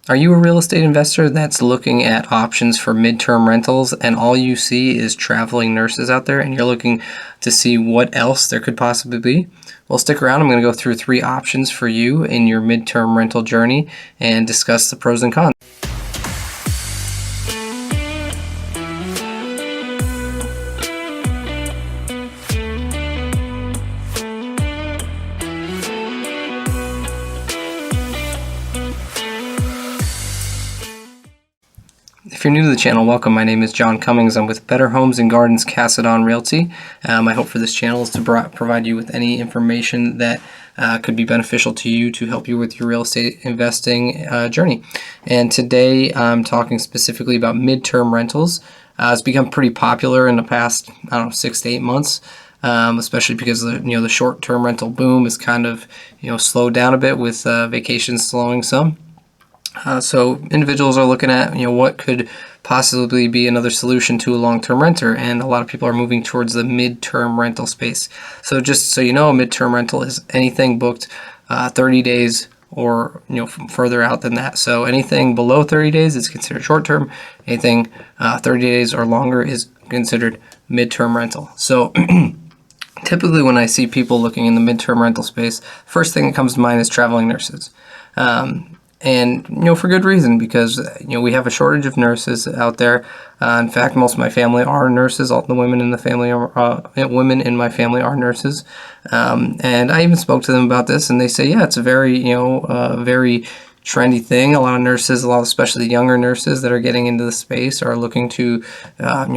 Are you a real estate investor that's looking at options for midterm rentals and all you see is traveling nurses out there and you're looking to see what else there could possibly be? Well, stick around. I'm going to go through 3 options for you in your midterm rental journey and discuss the pros and cons. If you're new to the channel, welcome. My name is John Cummings. I'm with Better Homes and Gardens Cassidon Realty. My hope for this channel is to provide you with any information that could be beneficial to you to help you with your real estate investing journey. And today I'm talking specifically about midterm rentals. It's become pretty popular in the past, 6 to 8 months. Especially because the short-term rental boom is kind of slowed down a bit with vacations slowing some. So individuals are looking at what could possibly be another solution to a long-term renter, and a lot of people are moving towards the midterm rental space. So just so you know, a midterm rental is anything booked 30 days or further out than that. So anything below 30 days is considered short-term. Anything 30 days or longer is considered midterm rental. So typically when I see people looking in the midterm rental space, first thing that comes to mind is traveling nurses. And for good reason, because we have a shortage of nurses out there. In fact, most of my family are nurses. All the women in the family women in my family are nurses. And I even spoke to them about this, and they say, yeah, it's a very very trendy thing. A lot of nurses, especially younger nurses that are getting into the space, are looking to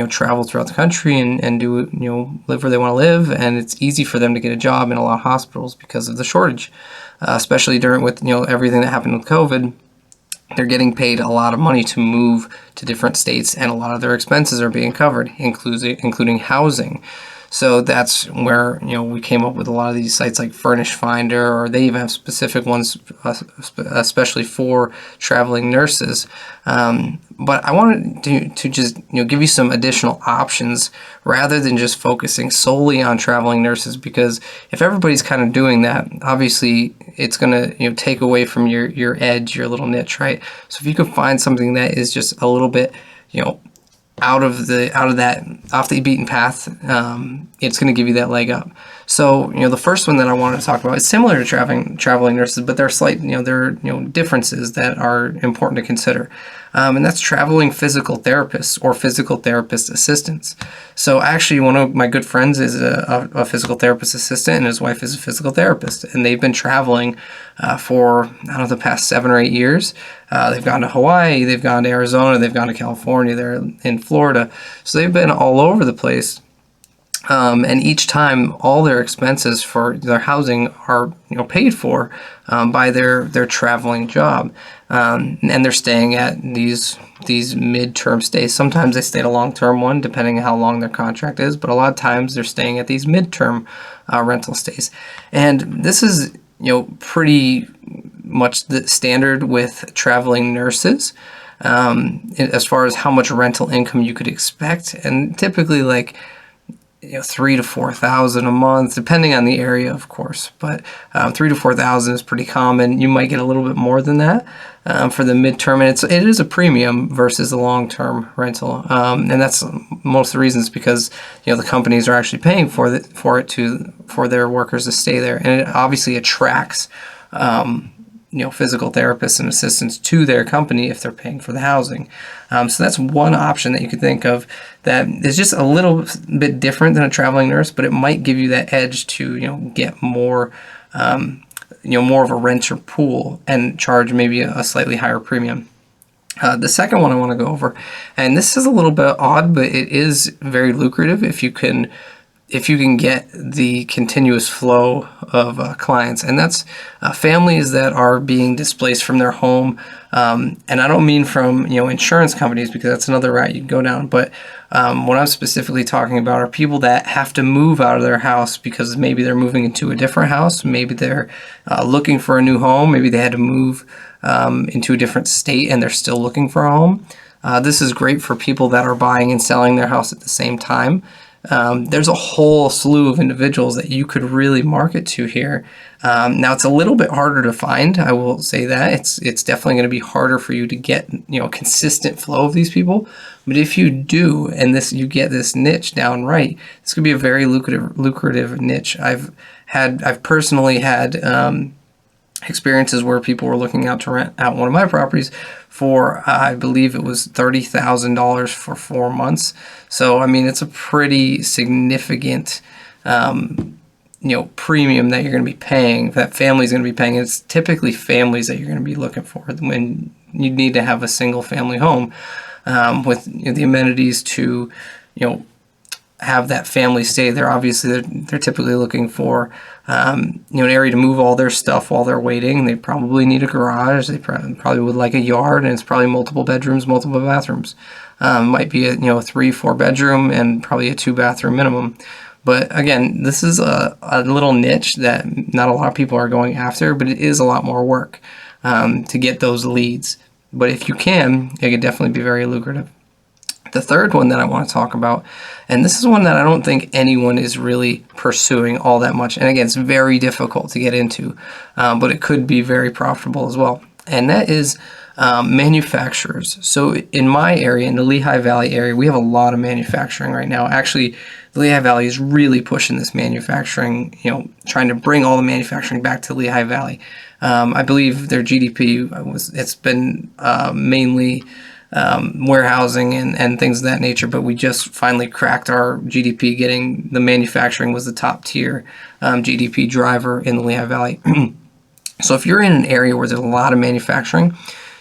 travel throughout the country and do live where they want to live, and it's easy for them to get a job in a lot of hospitals because of the shortage. Especially with everything that happened with COVID, they're getting paid a lot of money to move to different states, and a lot of their expenses are being covered, including housing. So that's where we came up with a lot of these sites like Furnish Finder, or they even have specific ones especially for traveling nurses. But I wanted to just give you some additional options rather than just focusing solely on traveling nurses, because if everybody's kind of doing that, obviously it's going to take away from your edge, your little niche, right? So if you could find something that is just a little bit off the beaten path, it's going to give you that leg up. So the first one that I wanted to talk about is similar to traveling nurses, but there are slight differences that are important to consider, and that's traveling physical therapists or physical therapist assistants. So actually, one of my good friends is a physical therapist assistant, and his wife is a physical therapist, and they've been traveling for the past 7 or 8 years. They've gone to Hawaii, they've gone to Arizona, they've gone to California, they're in Florida. So they've been all over the place. And each time, all their expenses for their housing are paid for by their traveling job, and they're staying at these midterm stays. Sometimes they stay at a long-term one, depending on how long their contract is. But a lot of times they're staying at these midterm rental stays, and this is pretty much the standard with traveling nurses. As far as how much rental income you could expect, and typically like $3,000 to $4,000 a month, depending on the area, of course. But $3,000 to $4,000 is pretty common. You might get a little bit more than that for the midterm, and it is a premium versus the long-term rental. And that's most of the reasons, because the companies are actually paying for their workers to stay there, and it obviously attracts physical therapists and assistants to their company if they're paying for the housing. So that's one option that you could think of that is just a little bit different than a traveling nurse, but it might give you that edge to get more more of a renter pool and charge maybe a slightly higher premium. The second one I want to go over, and this is a little bit odd, but it is very lucrative if you can get the continuous flow of clients, and that's families that are being displaced from their home. And I don't mean from insurance companies, because that's another route you can go down. But what I'm specifically talking about are people that have to move out of their house because maybe they're moving into a different house, maybe they're looking for a new home, maybe they had to move into a different state and they're still looking for a home. This is great for people that are buying and selling their house at the same time. There's a whole slew of individuals that you could really market to here. Now it's a little bit harder to find. I will say that it's definitely going to be harder for you to get, consistent flow of these people. But if you do, and you get this niche down right, this could be a very lucrative niche. I've personally had experiences where people were looking out to rent out one of my properties for, I believe it was $30,000 for 4 months. So, I mean, it's a pretty significant, premium that you're going to be paying, that family's going to be paying. It's typically families that you're going to be looking for when you need to have a single family home, with the amenities to, have that family stay there. Obviously, they're typically looking for, an area to move all their stuff while they're waiting. They probably need a garage. They probably would like a yard, and it's probably multiple bedrooms, multiple bathrooms. Might be a 3-4 bedroom and probably a 2-bathroom minimum. But again, this is a little niche that not a lot of people are going after, but it is a lot more work to get those leads. But if you can, it could definitely be very lucrative. The third one that I want to talk about, and this is one that I don't think anyone is really pursuing all that much. And again, it's very difficult to get into, but it could be very profitable as well. And that is manufacturers. So in my area, in the Lehigh Valley area, we have a lot of manufacturing right now. Actually, the Lehigh Valley is really pushing this manufacturing, trying to bring all the manufacturing back to Lehigh Valley. I believe their GDP it's been mainly warehousing and things of that nature, but we just finally cracked our GDP. Getting the manufacturing was the top tier GDP driver in the Lehigh Valley. So if you're in an area where there's a lot of manufacturing,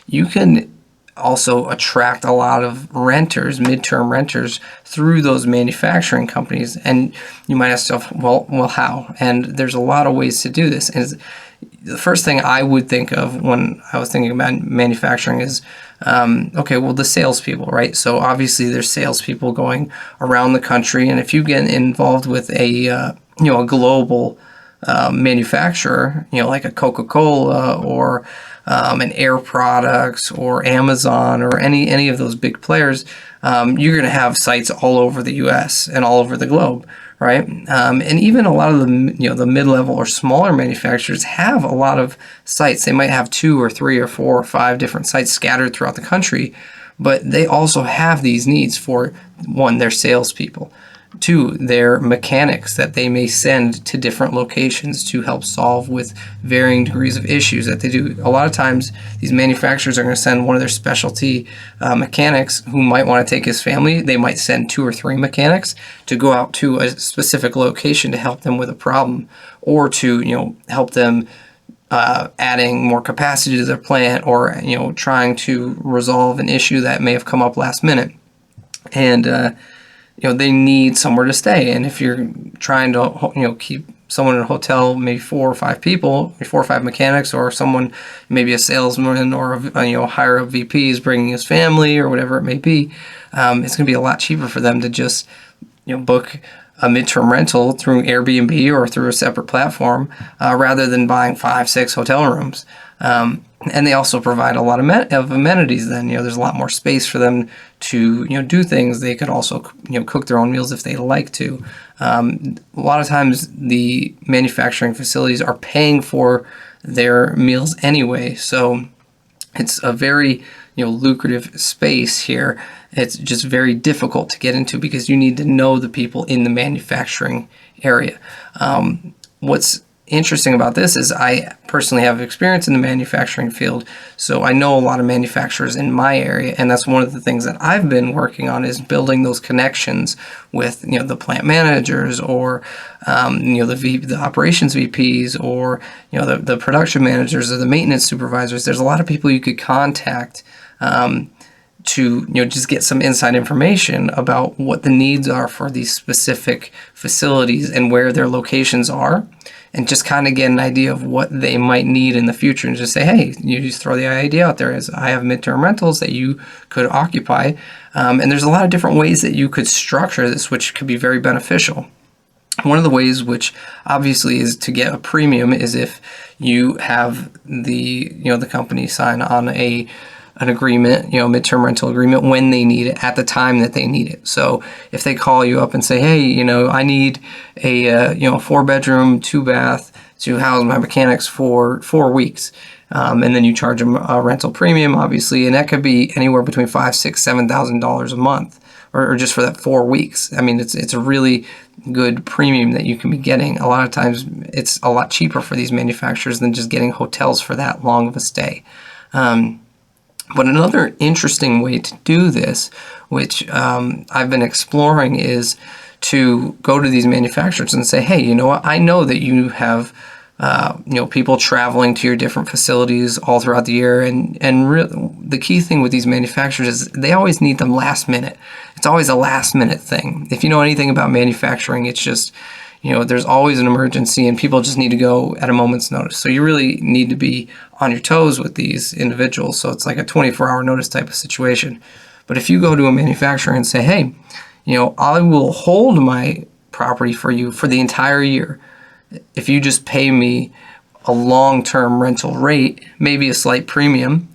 you can also attract a lot of renters, midterm renters, through those manufacturing companies. And you might ask yourself, well, how? And there's a lot of ways to do this. And the first thing I would think of when I was thinking about manufacturing is, the salespeople, right? So obviously there's salespeople going around the country, and if you get involved with a global manufacturer, like a Coca-Cola or an Air Products or Amazon or any of those big players, you're going to have sites all over the U.S. and all over the globe, right? And even a lot of the mid-level or smaller manufacturers have a lot of sites. They might have 2 or 3 or 4 or 5 different sites scattered throughout the country, but they also have these needs for, 1, their salespeople, 2, their mechanics that they may send to different locations to help solve with varying degrees of issues that they do. A lot of times, these manufacturers are going to send one of their specialty mechanics who might want to take his family. They might send 2 or 3 mechanics to go out to a specific location to help them with a problem, or to help them adding more capacity to their plant, or trying to resolve an issue that may have come up last minute. And they need somewhere to stay. And if you're trying to, keep someone in a hotel, maybe 4 or 5 people, 4 or 5 mechanics, or someone, maybe a salesman or hire up VPs bringing his family or whatever it may be, it's going to be a lot cheaper for them to just, book a midterm rental through Airbnb or through a separate platform, rather than buying 5-6 hotel rooms. And they also provide a lot of amenities. Then there's a lot more space for them to do things. They could also cook their own meals if they like to. A lot of times the manufacturing facilities are paying for their meals anyway, so it's a very lucrative space here. It's just very difficult to get into because you need to know the people in the manufacturing area. What's interesting about this is I personally have experience in the manufacturing field, so I know a lot of manufacturers in my area, and that's one of the things that I've been working on, is building those connections with the plant managers, or the operations VPs, or the production managers, or the maintenance supervisors. There's a lot of people you could contact to just get some inside information about what the needs are for these specific facilities and where their locations are, and just kind of get an idea of what they might need in the future, and just say, hey, you just throw the idea out there as, I have midterm rentals that you could occupy. And there's a lot of different ways that you could structure this, which could be very beneficial. One of the ways, which obviously is to get a premium, is if you have the company sign on a an agreement, midterm rental agreement when they need it at the time that they need it. So if they call you up and say, hey, I need a 4-bedroom, 2-bath to house my mechanics for 4 weeks. And then you charge them a rental premium, obviously, and that could be anywhere between $5,000, $6,000, $7,000 a month, or just for that 4 weeks. I mean, it's a really good premium that you can be getting. A lot of times, it's a lot cheaper for these manufacturers than just getting hotels for that long of a stay. But another interesting way to do this, which I've been exploring, is to go to these manufacturers and say, hey, you know what? I know that you have people traveling to your different facilities all throughout the year, and the key thing with these manufacturers is they always need them last minute. It's always a last minute thing. If you know anything about manufacturing, it's just there's always an emergency and people just need to go at a moment's notice. So you really need to be on your toes with these individuals. So it's like a 24-hour notice type of situation. But if you go to a manufacturer and say, hey, I will hold my property for you for the entire year if you just pay me a long-term rental rate, maybe a slight premium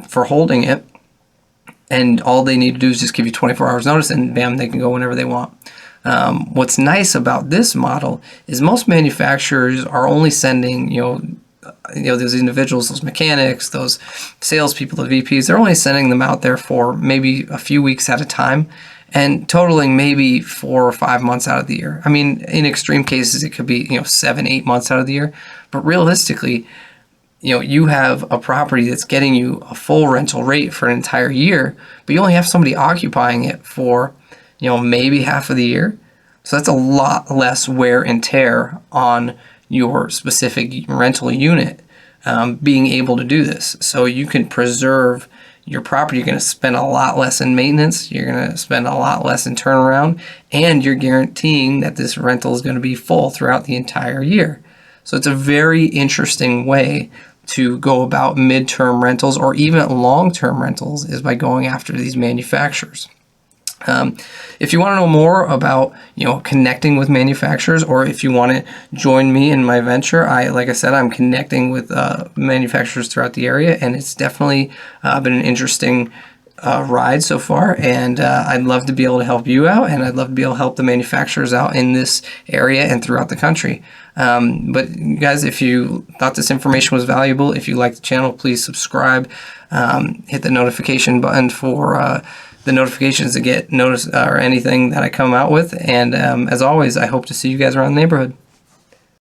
for holding it, and all they need to do is just give you 24 hours notice, and bam, they can go whenever they want. What's nice about this model is most manufacturers are only sending, those individuals, those mechanics, those salespeople, the VPs, they're only sending them out there for maybe a few weeks at a time, and totaling maybe 4 or 5 months out of the year. I mean, in extreme cases, it could be 7, 8 months out of the year. But realistically, you have a property that's getting you a full rental rate for an entire year, but you only have somebody occupying it for maybe half of the year. So that's a lot less wear and tear on your specific rental unit, being able to do this. So you can preserve your property. You're going to spend a lot less in maintenance. You're going to spend a lot less in turnaround, and you're guaranteeing that this rental is going to be full throughout the entire year. So it's a very interesting way to go about midterm rentals or even long-term rentals, is by going after these manufacturers. If you want to know more about, connecting with manufacturers, or if you want to join me in my venture, like I said, I'm connecting with manufacturers throughout the area, and it's definitely been an interesting ride so far, and I'd love to be able to help you out, and I'd love to be able to help the manufacturers out in this area and throughout the country. But guys, if you thought this information was valuable, if you like the channel, please subscribe, hit the notification button for the notifications to get notice or anything that I come out with. And as always, I hope to see you guys around the neighborhood.